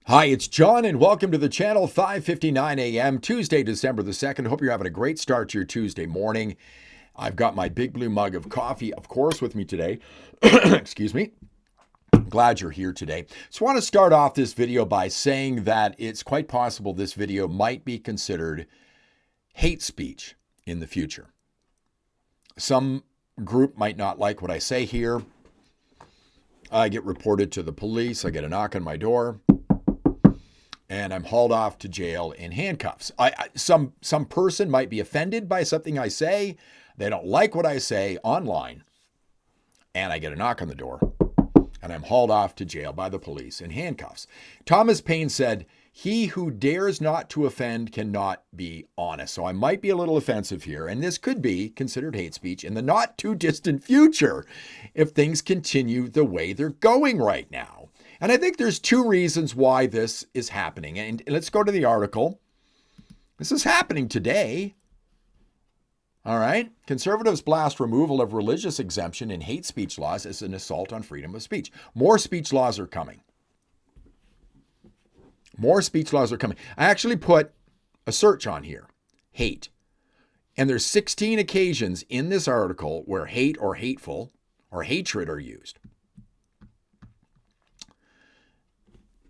Hi, it's John, and welcome to the channel. 5:59 a.m. Tuesday, December the 2nd. Hope you're having a great start to your Tuesday morning. I've got my big blue mug of coffee, of course, with me today. Excuse me. Glad you're here today. So I want to start off this video by saying that it's quite possible this video might be considered hate speech in the future. Some group might not like what I say here. I get reported to the police. I get a knock on my door, and I'm hauled off to jail in handcuffs. Some person might be offended by something I say. They don't like what I say online, and I get a knock on the door, and I'm hauled off to jail by the police in handcuffs. Thomas Paine said, "He who dares not to offend cannot be honest." So I might be a little offensive here, and this could be considered hate speech in the not too distant future if things continue the way they're going right now. And I think there's two reasons why this is happening. And let's go to the article. This is happening today. All right. Conservatives blast removal of religious exemption in hate speech laws as an assault on freedom of speech. More speech laws are coming. More speech laws are coming. I actually put a search on here, hate. And there's 16 occasions in this article where hate or hateful or hatred are used.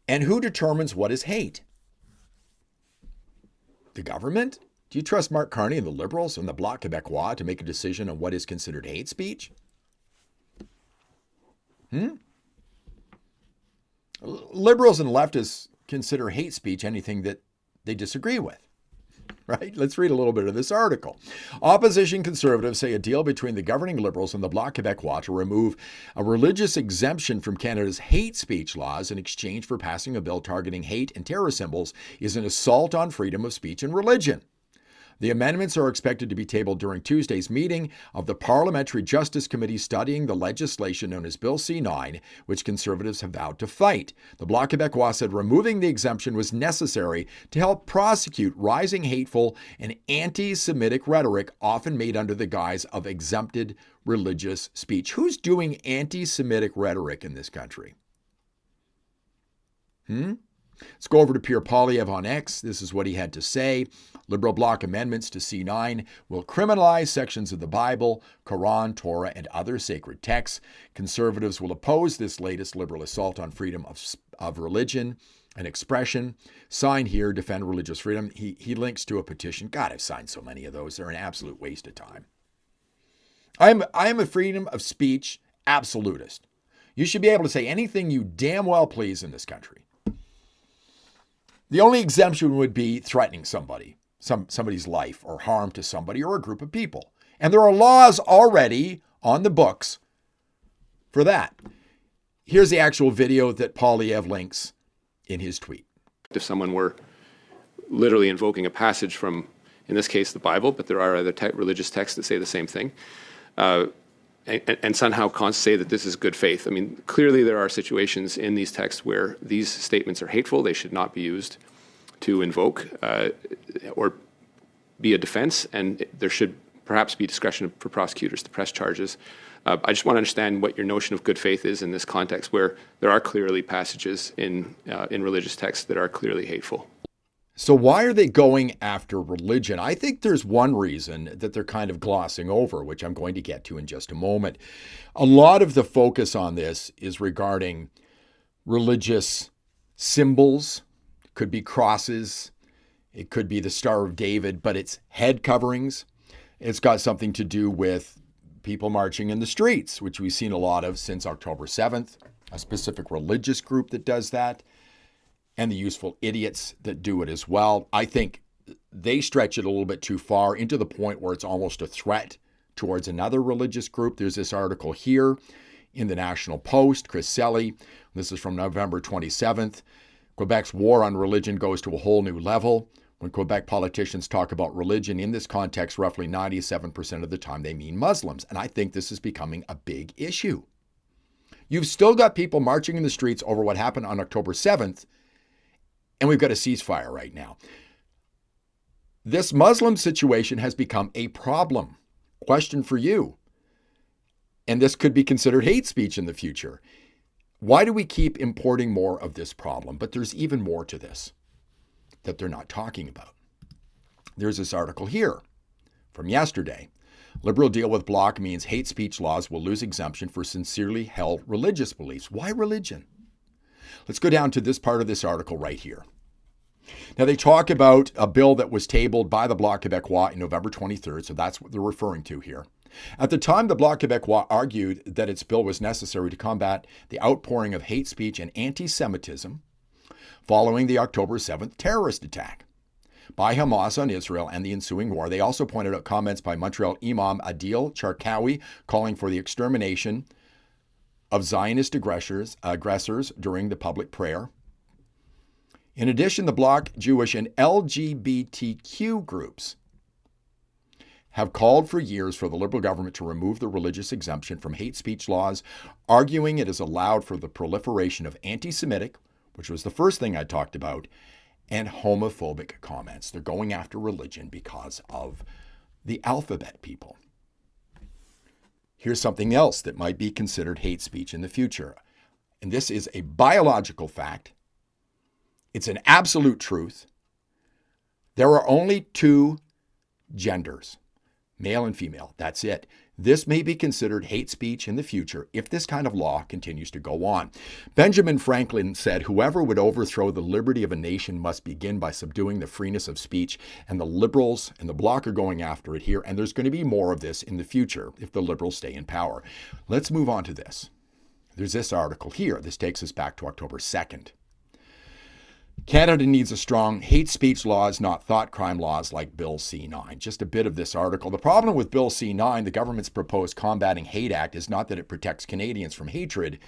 And who determines what is hate? The government? Do you trust Mark Carney and the Liberals and the Bloc Québécois to make a decision on what is considered hate speech? Liberals and leftists consider hate speech anything that they disagree with. Right? Let's read a little bit of this article. Opposition conservatives say a deal between the governing Liberals and the Bloc Québécois to remove a religious exemption from Canada's hate speech laws in exchange for passing a bill targeting hate and terror symbols is an assault on freedom of speech and religion. The amendments are expected to be tabled during Tuesday's meeting of the Parliamentary Justice Committee studying the legislation known as Bill C-9, which Conservatives have vowed to fight. The Bloc Québécois said removing the exemption was necessary to help prosecute rising hateful and anti-Semitic rhetoric often made under the guise of exempted religious speech. Who's doing anti-Semitic rhetoric in this country? Let's go over to Pierre Poilievre on X. This is what he had to say. Liberal bloc amendments to C9 will criminalize sections of the Bible, Quran, Torah, and other sacred texts. Conservatives will oppose this latest liberal assault on freedom of religion and expression. Sign here, defend religious freedom. He links to a petition. God, I've signed so many of those. They're an absolute waste of time. I am a freedom of speech absolutist. You should be able to say anything you damn well please in this country. The only exemption would be threatening somebody, somebody's life, or harm to somebody or a group of people. And there are laws already on the books for that. Here's the actual video that Poilievre links in his tweet. If someone were literally invoking a passage from, in this case, the Bible, but there are other religious texts that say the same thing, and somehow say that this is good faith. I mean, clearly there are situations in these texts where these statements are hateful. They should not be used to invoke or be a defense, and there should perhaps be discretion for prosecutors to press charges. I just want to understand what your notion of good faith is in this context where there are clearly passages in religious texts that are clearly hateful. So why are they going after religion? I think there's one reason that they're kind of glossing over, which I'm going to get to in just a moment. A lot of the focus on this is regarding religious symbols. It could be crosses. It could be the Star of David, but it's head coverings. It's got something to do with people marching in the streets, which we've seen a lot of since October 7th, a specific religious group that does that, and the useful idiots that do it as well. I think they stretch it a little bit too far into the point where it's almost a threat towards another religious group. There's this article here in the National Post, Chris Selly. This is from November 27th. Quebec's war on religion goes to a whole new level. When Quebec politicians talk about religion in this context, roughly 97% of the time they mean Muslims. And I think this is becoming a big issue. You've still got people marching in the streets over what happened on October 7th, and we've got a ceasefire right now. This Muslim situation has become a problem. Question for you. And this could be considered hate speech in the future. Why do we keep importing more of this problem? But there's even more to this that they're not talking about. There's this article here from yesterday. Liberal deal with Bloc means hate speech laws will lose exemption for sincerely held religious beliefs. Why religion? Let's go down to this part of this article right here. Now, they talk about a bill that was tabled by the Bloc Québécois in November 23rd, so that's what they're referring to here. At the time, the Bloc Québécois argued that its bill was necessary to combat the outpouring of hate speech and anti-Semitism following the October 7th terrorist attack by Hamas on Israel and the ensuing war. They also pointed out comments by Montreal Imam Adil Charkawi calling for the extermination of Zionist aggressors during the public prayer. In addition, the Bloc, Jewish, and LGBTQ groups have called for years for the Liberal government to remove the religious exemption from hate speech laws, arguing it has allowed for the proliferation of anti-Semitic, which was the first thing I talked about, and homophobic comments. They're going after religion because of the alphabet people. Here's something else that might be considered hate speech in the future. And this is a biological fact. It's an absolute truth. There are only two genders, male and female. That's it. This may be considered hate speech in the future if this kind of law continues to go on. Benjamin Franklin said, "Whoever would overthrow the liberty of a nation must begin by subduing the freeness of speech." And the Liberals and the Bloc are going after it here. And there's going to be more of this in the future if the Liberals stay in power. Let's move on to this. There's this article here. This takes us back to October 2nd. Canada needs a strong hate speech laws, not thought crime laws like Bill C-9. Just a bit of this article. The problem with Bill C-9, the government's proposed Combating Hate Act, is not that it protects Canadians from hatred,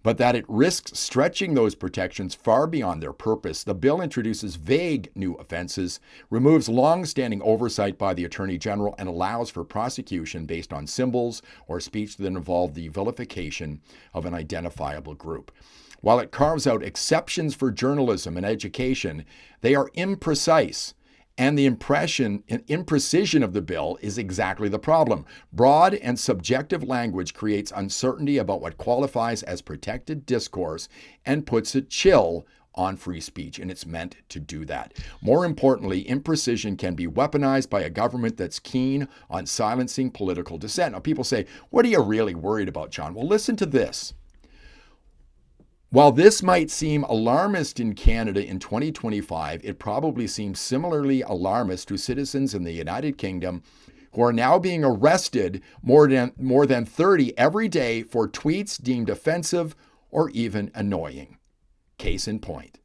but that it risks stretching those protections far beyond their purpose. The bill introduces vague new offenses, removes long-standing oversight by the Attorney General, and allows for prosecution based on symbols or speech that involve the vilification of an identifiable group. While it carves out exceptions for journalism and education, they are imprecise, and the imprecision of the bill is exactly the problem. Broad and subjective language creates uncertainty about what qualifies as protected discourse and puts a chill on free speech, and it's meant to do that. More importantly, imprecision can be weaponized by a government that's keen on silencing political dissent. Now, people say, what are you really worried about, John? Well, listen to this. While this might seem alarmist in Canada in 2025, it probably seems similarly alarmist to citizens in the United Kingdom who are now being arrested more than 30 every day for tweets deemed offensive or even annoying. Case in point.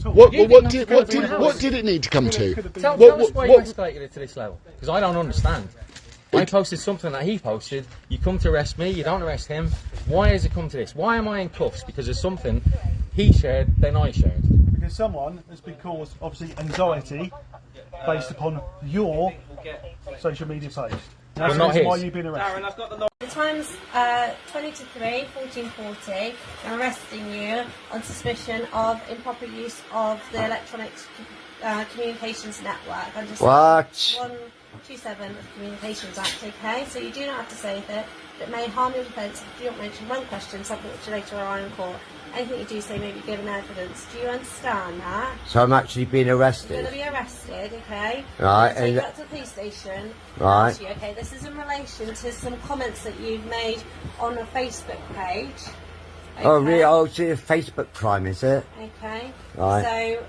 What did it need to come to? Tell us why you escalated it to this level, because I don't understand. I posted something that he posted, you come to arrest me, you don't arrest him. Why has it come to this? Why am I in cuffs? Because there's something he shared, then I shared. Because someone has been caused, obviously, anxiety based upon your social media page. That's the reason why you've been arrested. The time's 20 to 3, 14:40. I'm arresting you on suspicion of improper use of the electronic communications network. I'm just What? 127 of the Communications Act, okay? So you do not have to say that it may harm your defence if you don't mention one question, something which you later rely on court. Anything you do say may be given evidence. Do you understand that? So I'm actually being You're arrested? going to be arrested, okay? Right. Take you back to the police station. Right. Ask you, okay, this is in relation to some comments that you've made on a Facebook page. Okay? Oh, really? Oh, it's a Facebook crime, is it? Okay. Right. So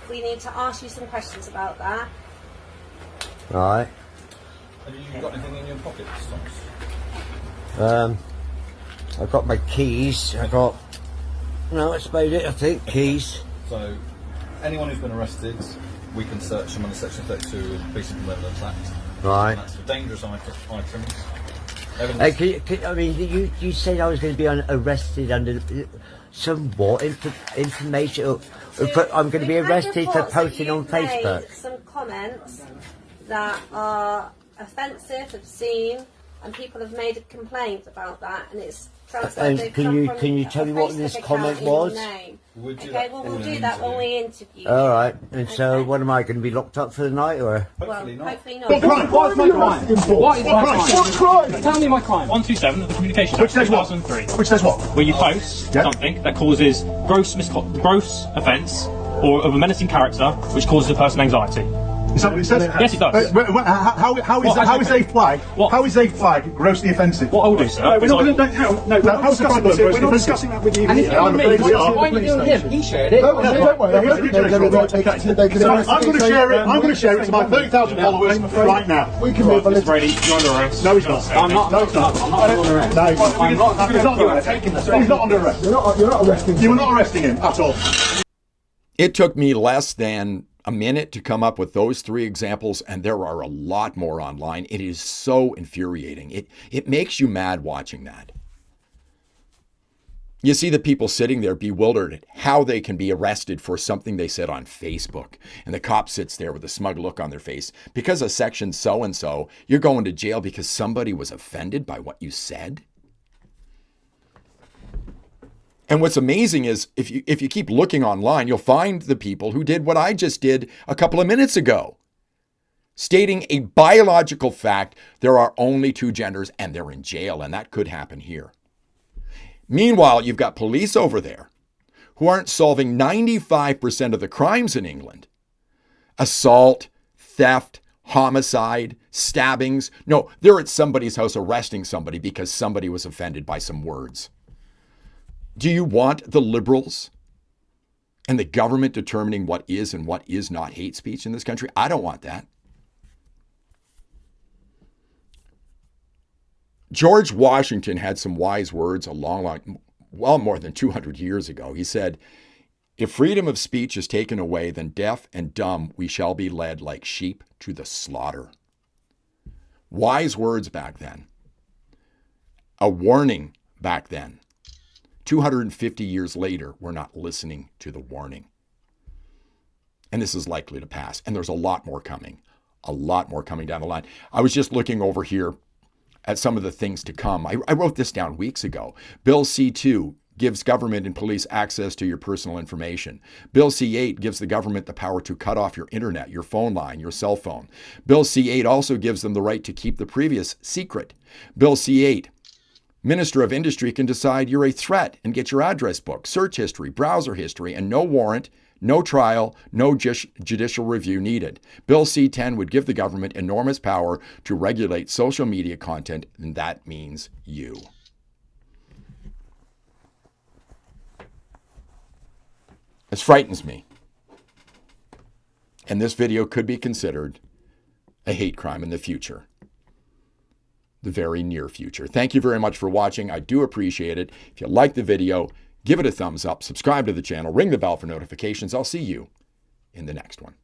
we need to ask you some questions about that. Right. Have you got anything in your pockets, Thomas? I've got my keys. No, that's about it, I think. Keys. So, anyone who's been arrested, we can search them under Section 32 of the Police and Criminal Evidence Act. Right. And that's for dangerous items. Hey, I mean, you said I was going to be arrested under some what information? I'm going to be arrested for posting on Facebook. Made some comments that are offensive, obscene, and people have made a complaint about that, and it's And can you tell me what this comment was? Okay, well, we'll do that when we interview. All right. And so, what am I going to be locked up for the night, or? Hopefully not. What crime? What is my crime? What is my crime? Tell me my crime. 127 of the Communications Act 2003. Which says what? Where you post something that causes gross offence or of a menacing character, which causes a person anxiety. Is that what it says? Yes, it does. How is a flag? How is a flag grossly offensive? What I'll do, sir. No, we're not discussing that with you. And if you're me, why are you doing him? He shared it. Don't worry. I'm going to share it. I'm going to share it to my 30,000 followers right now. We can move on. Mr. Brady, you're under arrest. No, he's not. I'm not. No, he's not. I'm not under arrest. No, he's not. He's not under arrest. He's not under arrest. You're not arresting him. You are not arresting him at all. It took me less than a minute to come up with those 3 examples, and there are a lot more online. It is so infuriating. It makes you mad watching that. You see the people sitting there bewildered at how they can be arrested for something they said on Facebook. And the cop sits there with a smug look on their face. Because of section so-and-so, you're going to jail because somebody was offended by what you said? And what's amazing is if you keep looking online, you'll find the people who did what I just did a couple of minutes ago, stating a biological fact: there are only 2 genders and they're in jail, and that could happen here. Meanwhile, you've got police over there who aren't solving 95% of the crimes in England. Assault, theft, homicide, stabbings. No, they're at somebody's house arresting somebody because somebody was offended by some words. Do you want the liberals and the government determining what is and what is not hate speech in this country? I don't want that. George Washington had some wise words well more than 200 years ago. He said, "If freedom of speech is taken away, then deaf and dumb we shall be led like sheep to the slaughter." Wise words back then. A warning back then. 250 years later, we're not listening to the warning. And this is likely to pass. And there's a lot more coming down the line. I was just looking over here at some of the things to come. I wrote this down weeks ago. Bill C-2 gives government and police access to your personal information. Bill C-8 gives the government the power to cut off your internet, your phone line, your cell phone. Bill C-8 also gives them the right to keep the previous secret. Bill C-8, Minister of Industry can decide you're a threat and get your address book, search history, browser history, and no warrant, no trial, no judicial review needed. Bill C-10 would give the government enormous power to regulate social media content, and that means you. This frightens me. And this video could be considered a hate crime in the future. The very near future. Thank you very much for watching. I do appreciate it. If you like the video, give it a thumbs up, subscribe to the channel, ring the bell for notifications. I'll see you in the next one.